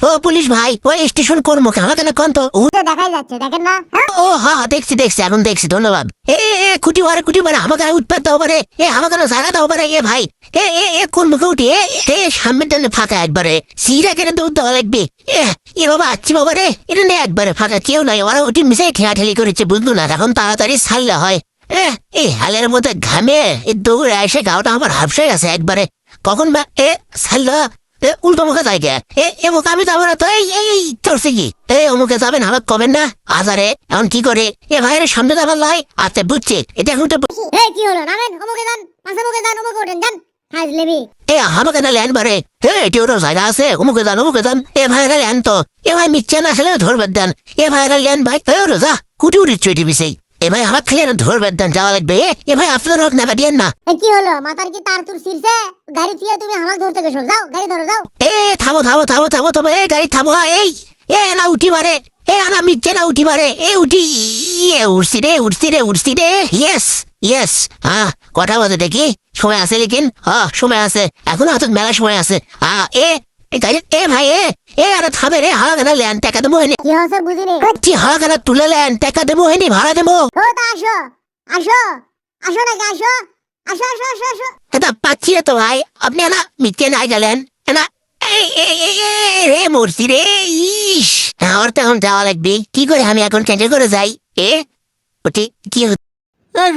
ও police ভাই, ওই station কোন মুখে আমাকে না কোন তো দেখাই যাচ্ছে, দেখেন না? ও হ্যাঁ দেখছি এখন দেখছি, ধন্যবাদ। কুটি মারে আমাকে উৎপাত দাও পারে, আমাকে না জায়গা দাও পারে। ভাই কোন মুখে উঠি? সামনের জন্য ফাঁকা একবারে, সিরা কেন দৌড় দেওয়া লাগবে? বাবা আচ্ছি বাবা রে, এটা নেই একবারে ফাঁকা, কেউ নাই। ওরা ওটি মিশে ঠেলাঠেলি করেছে, বুঝলো না? এখন তাড়াতাড়ি ছাড়লে হয়। এই হালের মধ্যে ঘামে দৌড়ে এসে গাওটা আমার হাফসে গেছে একবারে। কখন বা ছাড়লো উল্টো মুখে যায় গে। মুখে আমি যাবো না তো। এই চলছে কি? অমুকে যাবেন আমাকে কবেন না আজারে, এখন কি করে? ভাইয়ের সামনে যাবার লাই। আচ্ছা বুঝছি, এটা এখন তো কি হলো? নামেন, অমুকে যান, মাঝে মুখে যান, অমুকে ওঠেন, যান। হাজলেবি আমাকে না ল্যান বারে। এটি ওটা জায়গা আছে, অমুকে যান। ভাইয়েরা ল্যান তো। ভাই মিথ্যা না আসলে ধরবেন দেন। ভাইয়েরা ল্যান ভাই, যা কুটি উঠিচ্ছ এটি বিষয়। ভাই আমার খেলে ধরবেন দেন, যাওয়া লাগবে। ভাই আপনার হোক নেবা দিয়েন না। কি হলো? মাথার কি তার তুর ছিড়ছে? গাড়ি দিয়ে তুমি আমাকে ধরতে গেছো, যাও গাড়ি ধরো, যাও। থামো তবে গাড়ি থামো। না উঠি মারে, আনা মিথ্যে না উঠি মারে। উঠি উঠছি রে। ইয়েস কথা বলতে দেখি, সময় আছে লেকিন। সময় আছে, এখন হাতে মেলা সময় আছে। ভাই আরে থামে রে, হাওয়া কেনা লেন টাকা দেবো হেনি। কি হচ্ছে বুঝিনি? হাওয়া কেনা তুলে লেন টাকা দেবো হেনি, ভাড়া দেবো। ও তা আসো আসো আসো নাকি, আসো আসো আসো আসো আসো। এটা পাচ্ছি তো ভাই, আপনি না মিথ্যে নাই গেলেন না। রে মূর্তি রে, ইস আমার তো এখন যাওয়া লাগবে। কি করে আমি এখন ক্যান্সেল করে যাই? ওটি কি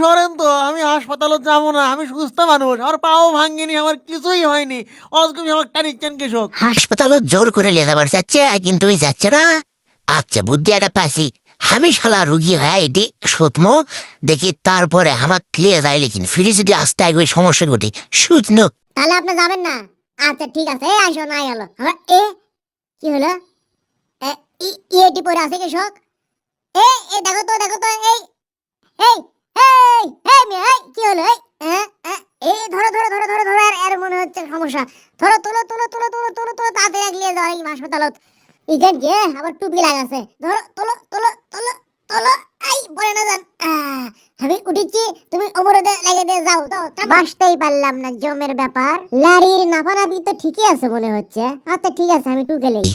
সরেন তো, আমি হাসপাতালে যাবো না। আমি সুস্থ মানুষ, আমার পাও ভাঙ্গিনি, আমার কিছুই হয়নি। অজগবি আমার টানিচ্ছেন কৃষক। হাসপাতালে জোর করে নিয়ে যাবার যাচ্ছে, কিন্তু ওই যাচ্ছে না। আচ্ছা বুদ্ধি একটা পাইছি, আমি শালা রুগী হয় এটি সতমো দেখি, তারপরে আমার ক্লিয়ার যায় লেকিন ফিরে যদি আসতে আগে ওই সমস্যা ঘটে শুধু। তাহলে আপনি যাবেন না? আচ্ছা ঠিক আছে, আসো নাই হলো আমার। কি হলো? ইয়েটি পরে আছে কৃষক। দেখো তো এই এই কি হলো? ধরো এর মনে হচ্ছে সমস্যা। ধরো, তোলো তাড়াতাড়ি এগিয়ে যাও এই হাসপাতালত। ইগেন গে আবার টুপি লাগাছে। ধরো, তোলো এই পড়ে না যান। আমি উঠেছি, তুমি অবরোধে লেগে দিয়ে যাও তো। বাসতেই পারলাম না, জমের ব্যাপার। লারির নাফানাফি তো ঠিকই আছে মনে হচ্ছে। আচ্ছা ঠিক আছে, আমি টু গেলেই।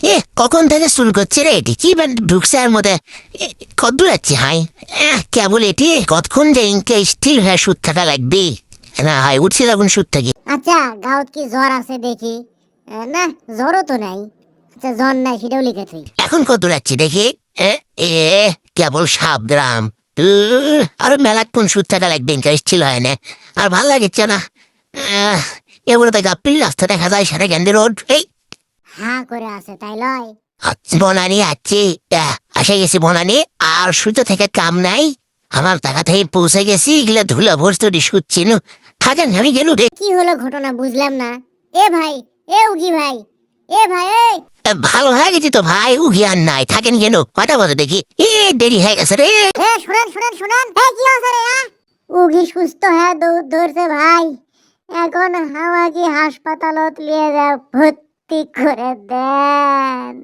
কখন থেকে শুল করছে রে এটি? কি ঢুকছে এর মধ্যে? কত দূর যাচ্ছি? হাই কেবল এটি কতক্ষণ যে ইনকে স্টিল হয়ে সুদ থাকা লাগবে না। হাই উঠছি তখন সুদ থাকি। আচ্ছা গাঁত কি জ্বর আছে দেখি? না জ্বরও তো নাই। আচ্ছা জ্বর নাই সেটাও লিখে তুই। এখন কত দূর যাচ্ছি দেখি? কেবল সাবধান। আরো মেলাক্ষণ সুদ থাকা লাগবে, ইনকা স্টিল হয় না। আর ভাল লাগছে না। এগুলো তো গাপ্পির রাস্তা দেখা যায়, সারা গ্যান্ডি রোড। হ্যাঁ করে আছে তাই লয়? বনানি আছি, আসে গেছি বনানি। আর সুতো থেকে কাম নাই, আমার টাকা থেকে পৌঁছে গেছি। এগুলো ধুলো ভর্তি শুচ্ছি নু। থাকেন আমি গেলু রে। কি হলো ঘটনা বুঝলাম না। ভাই, উগি ভাই, ভাই ভালো হয়ে গেছি তো ভাই, উগি আর নাই। থাকেন কেন? কটা বলে দেখি। দেরি হয়ে গেছে রে। শুনেন কি হয়েছে রে? উগি সুস্থ হয়ে দৌড় ধরছে ভাই। এখন আমাকে হাসপাতালত নিয়ে যাও, ভর্তি করে দেন।